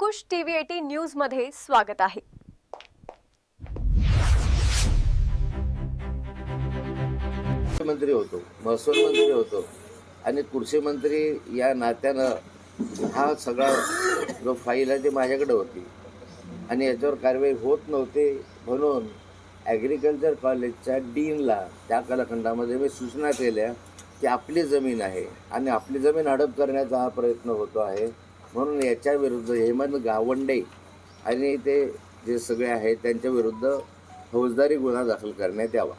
अंकुश TV 18 news मध्ये स्वागत आहे। मंत्री होतो, महसूल मंत्री होतो आणि कृषी मंत्री या नात्यानं हा सगळा जो फाईल आहे ती माझ्याकडे होती आणि याच्यावर कारवाई होत नव्हते म्हणून ॲग्रिकल्चर कॉलेजच्या डीनला त्या कालखंडामध्ये मी सूचना केल्या की आपली जमीन आहे आणि आपली जमीन हडप करण्याचा हा प्रयत्न होतो आहे, म्हणून याच्या विरुद्ध हेमंत गावंडे आणि ते जे सगळे आहेत त्यांच्या विरुद्ध फौजदारी गुन्हा दाखल करण्यात यावा।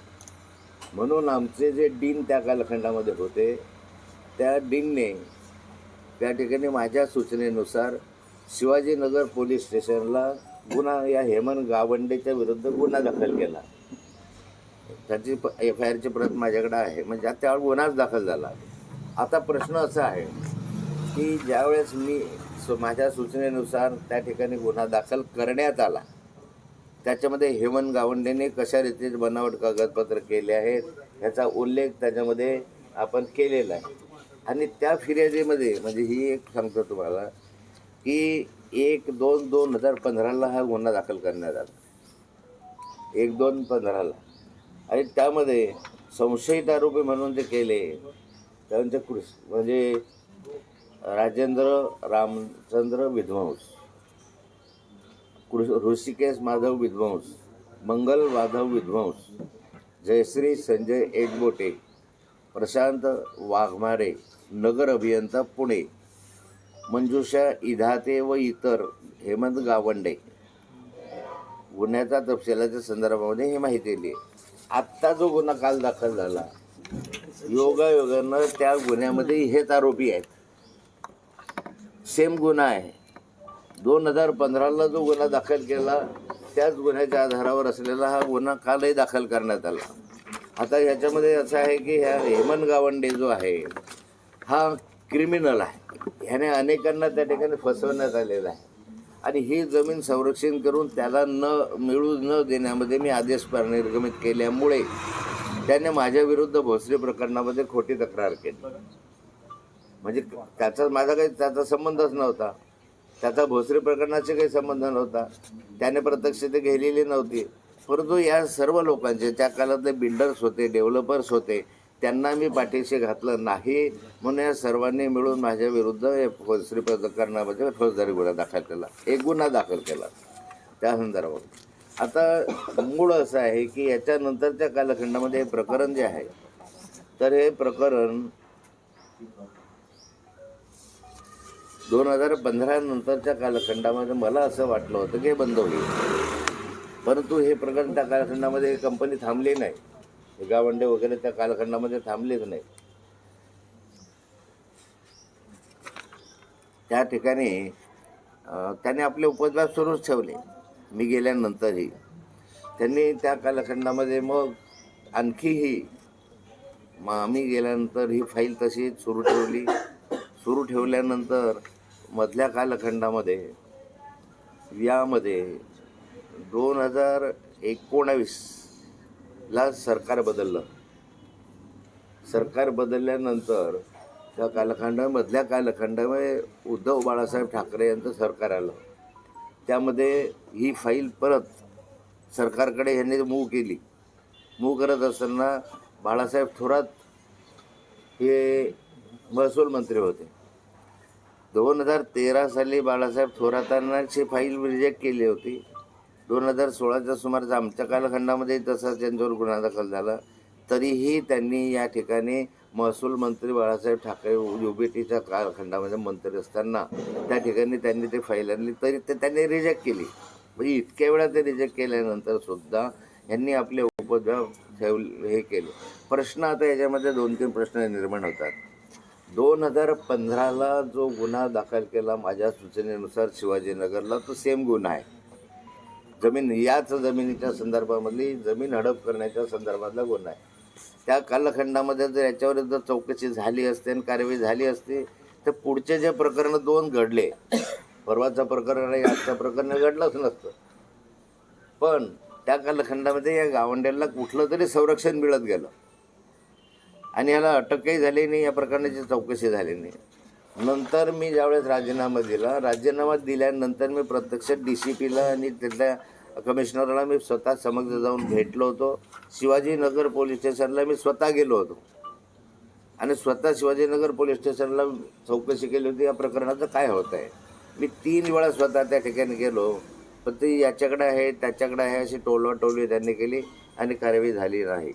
म्हणून आमचे जे डीन त्या कालखंडामध्ये होते त्या डीनने त्या ठिकाणी माझ्या सूचनेनुसार शिवाजीनगर पोलीस स्टेशनला गुन्हा या हेमंत गावंडेच्या विरुद्ध गुन्हा दाखल केला। त्याची FIRची प्रत माझ्याकडे आहे, म्हणजे त्यावेळी गुन्हाच दाखल झाला। आता प्रश्न असा आहे की ज्यावेळेस मी माझ्या सूचनेनुसार त्या ठिकाणी गुन्हा दाखल करण्यात आला त्याच्यामध्ये हेमंत गावंडेने कशा रीतीचे बनावट कागदपत्र केले आहेत याचा उल्लेख त्याच्यामध्ये आपण केलेला आहे आणि त्या फिर्यादीमध्ये म्हणजे ही एक सांगतो तुम्हाला की 1/2/2015ला हा गुन्हा दाखल करण्यात आला, 1/2/15ला, आणि त्यामध्ये संशयित आरोपी म्हणून जे केले त्यांचे म्हणजे राजेंद्र रामचंद्र विध्वंस, ऋषिकेश माधव विध्वंस, मंगल माधव विध्वंस, जयश्री संजय एकबोटे, प्रशांत वाघमारे, नगर अभियंता पुणे, मंजुषा इधाते व इतर हेमंत गावंडे गुन्ह्याचा तपशिलाच्या संदर्भामध्ये ही माहिती दिली। आत्ता जो गुन्हा काल दाखल झाला योगायोगानं त्या गुन्ह्यामध्ये हेच आरोपी आहेत, सेम गुन्हा आहे। 2015ला जो गुन्हा दाखल केला त्याच गुन्ह्याच्या आधारावर असलेला हा गुन्हा कालही दाखल करण्यात आला। आता ह्याच्यामध्ये असं आहे की ह्या हेमंत गावंडे जो आहे हा क्रिमिनल आहे, ह्याने अनेकांना त्या ठिकाणी फसवण्यात आलेलं आहे आणि ही जमीन संरक्षण करून त्याला मिळू न देण्यामध्ये मी आदेश निर्गमित केल्यामुळे त्याने माझ्या विरुद्ध भोसरी प्रकरणामध्ये खोटी तक्रार केली। म्हणजे माझा काही त्याचा संबंधच नव्हता, त्याचा भोसरी प्रकरणाशी काही संबंध नव्हता, त्याने प्रत्यक्ष ते गेलेली नव्हती, परंतु या सर्व लोकांचे त्या काळातले बिल्डर्स होते, डेव्हलपर्स होते, त्यांना मी पाठीशी घातलं नाही म्हणून या सर्वांनी मिळून माझ्या विरुद्ध भोसरी प्रकरणामध्ये फौजदारी गुन्हा दाखल केला, एक गुन्हा दाखल केला त्या संदर्भात। आता मूळ असं आहे की याच्यानंतरच्या कालखंडामध्ये हे प्रकरण जे आहे तर हे प्रकरण 2015 नंतरच्या कालखंडामध्ये मला असं वाटलं होतं की हे बंद होईल, परंतु हे प्रकरण त्या कालखंडामध्ये कंपनी थांबली नाही, गावंडे वगैरे त्या कालखंडामध्ये थांबलेच नाही। त्या ठिकाणी त्याने आपले उपद्व्याप सुरूच ठेवले, मी गेल्यानंतरही त्यांनी त्या कालखंडामध्ये मग आणखीही आम्ही गेल्यानंतर ही फाईल तशी सुरू ठेवली। सुरू ठेवल्यानंतर मधल्या कालखंडामध्ये यामध्ये 2019ला सरकार बदललं। सरकार बदलल्यानंतर त्या मधल्या कालखंडामध्ये उद्धव बाळासाहेब ठाकरे यांचं सरकार आलं, त्यामध्ये ही फाईल परत सरकारकडे यांनी मूव्ह केली। मूव्ह करत असताना बाळासाहेब थोरात हे महसूल मंत्री होते। 2013 साली बाळासाहेब थोरातांची फाईल रिजेक्ट केली होती। 2016च्या सुमारास आमच्या कालखंडामध्ये तसा त्यांच्यावर गुन्हा दाखल झाला, तरीही त्यांनी या ठिकाणी महसूल मंत्री बाळासाहेब ठाकरे UBTच्या कालखंडामध्ये मंत्री असताना त्या ठिकाणी त्यांनी ते फाईल आणली, तरी ते त्यांनी रिजेक्ट केली। म्हणजे इतक्या वेळा ते रिजेक्ट केल्यानंतर सुद्धा यांनी आपले उपद्व्याप हे केले। प्रश्न आता याच्यामध्ये 2-3 प्रश्न निर्माण होतात। 2015ला जो गुन्हा दाखल केला माझ्या सूचनेनुसार शिवाजीनगरला तो सेम गुन्हा आहे, याच जमिनीच्या संदर्भामधली जमीन हडप करण्याच्या संदर्भातला गुन्हा आहे। त्या कालखंडामध्ये जर याच्यावर जर चौकशी झाली असते आणि कारवाई झाली असती तर पुढचे जे प्रकरण 2 घडले, परवाचं प्रकरण आणि आजचं प्रकरण घडलंच नसतं, पण त्या कालखंडामध्ये या गावंड्याला कुठलं तरी संरक्षण मिळत गेलं आणि याला अटकही झाली नाही, या प्रकरणाची चौकशी झाली नाही। नंतर मी ज्यावेळेस राजीनामा दिल्यानंतर मी प्रत्यक्ष DCPला आणि तिथल्या कमिशनरला मी स्वतः समक्ष जाऊन भेटलो होतो. शिवाजीनगर पोलीस स्टेशनला मी स्वतः गेलो होतो आणि स्वतः शिवाजीनगर पोलीस स्टेशनला चौकशी केली होती या प्रकरणाचं काय होत आहे. मी 3 वेळा स्वतः त्या ठिकाणी गेलो, पण ते याच्याकडे आहे त्याच्याकडे आहे अशी टोलवाटोलवी त्यांनी केली आणि कारवाई झाली नाही.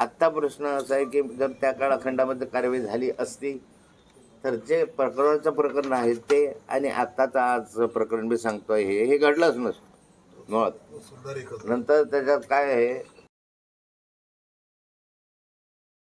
आत्ता प्रश्न असा आहे की जर त्या काळखंडामध्ये कारवाई झाली असती तर जे प्रकरण आहे ते आणि आत्ताचं आज प्रकरण मी सांगतोय हे घडलंच नसतं मुळात. नंतर त्याच्यात काय आहे